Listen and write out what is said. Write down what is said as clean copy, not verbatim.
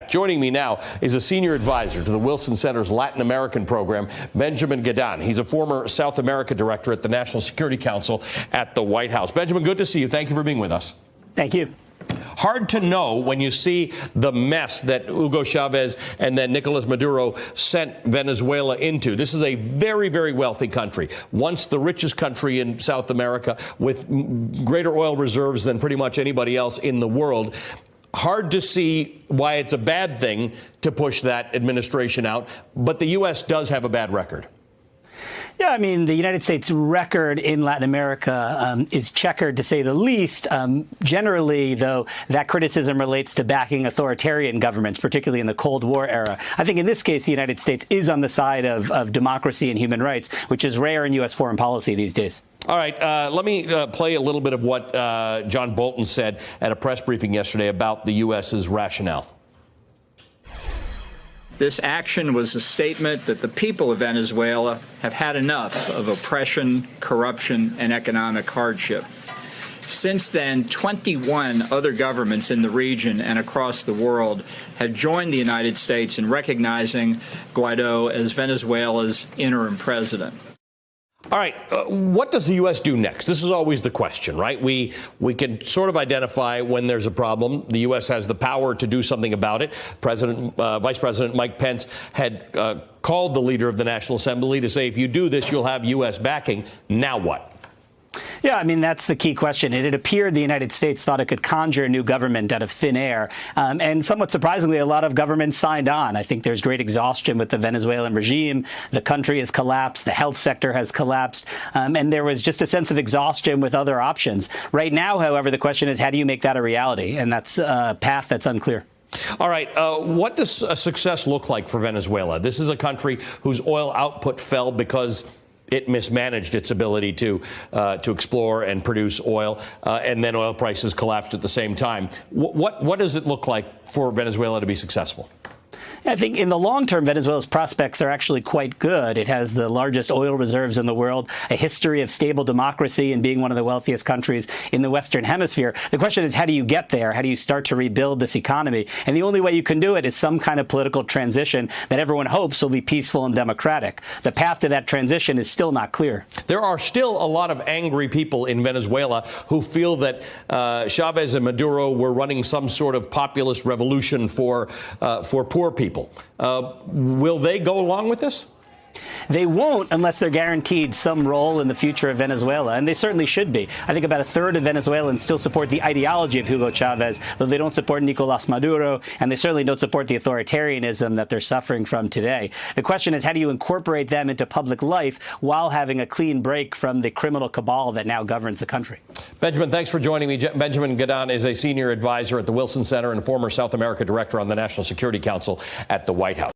that. Joining me now is a senior advisor to the Wilson Center's Latin American program, Benjamin Gedan. He's a former South America director at the National Security Council at the White House. Benjamin, good to see you. Thank you for being with us. Thank you. Hard to know when you see the mess that Hugo Chavez and then Nicolas Maduro sent Venezuela into. This is a very, very wealthy country, once the richest country in South America, with greater oil reserves than pretty much anybody else in the world. Hard to see why it's a bad thing to push that administration out, but the U.S. does have a bad record. Yeah, I mean, the United States record in Latin America is checkered, to say the least. Generally, though, that criticism relates to backing authoritarian governments, particularly in the Cold War era. I think in this case, the United States is on the side of democracy and human rights, which is rare in U.S. foreign policy these days. All right, let me play a little bit of what John Bolton said at a press briefing yesterday about the U.S.'s rationale. This action was a statement that the people of Venezuela have had enough of oppression, corruption, and economic hardship. Since then, 21 other governments in the region and across the world have joined the United States in recognizing Guaido as Venezuela's interim president. All right. What does the U.S. do next? This is always the question, right? We can sort of identify when there's a problem. The U.S. has the power to do something about it. Vice President Mike Pence had called the leader of the National Assembly to say, if you do this, you'll have U.S. backing. Now what? Yeah, I mean, that's the key question. It appeared the United States thought it could conjure a new government out of thin air. And somewhat surprisingly, a lot of governments signed on. I think there's great exhaustion with the Venezuelan regime. The country has collapsed. The health sector has collapsed. And there was just a sense of exhaustion with other options. Right now, however, the question is, how do you make that a reality? And that's a path that's unclear. All right. What does success look like for Venezuela? This is a country whose oil output fell because it mismanaged its ability to explore and produce oil, and then oil prices collapsed at the same time. What does it look like for Venezuela to be successful? I think in the long term, Venezuela's prospects are actually quite good. It has the largest oil reserves in the world, a history of stable democracy, and being one of the wealthiest countries in the Western Hemisphere. The question is, how do you get there? How do you start to rebuild this economy? And the only way you can do it is some kind of political transition that everyone hopes will be peaceful and democratic. The path to that transition is still not clear. There are still a lot of angry people in Venezuela who feel that Chavez and Maduro were running some sort of populist revolution for poor people. Will they go along with this? They won't unless they're guaranteed some role in the future of Venezuela, and they certainly should be. I think about a third of Venezuelans still support the ideology of Hugo Chavez, though they don't support Nicolas Maduro, and they certainly don't support the authoritarianism that they're suffering from today. The question is, how do you incorporate them into public life while having a clean break from the criminal cabal that now governs the country? Benjamin, thanks for joining me. Benjamin Gedan is a senior advisor at the Wilson Center and former South America director on the National Security Council at the White House.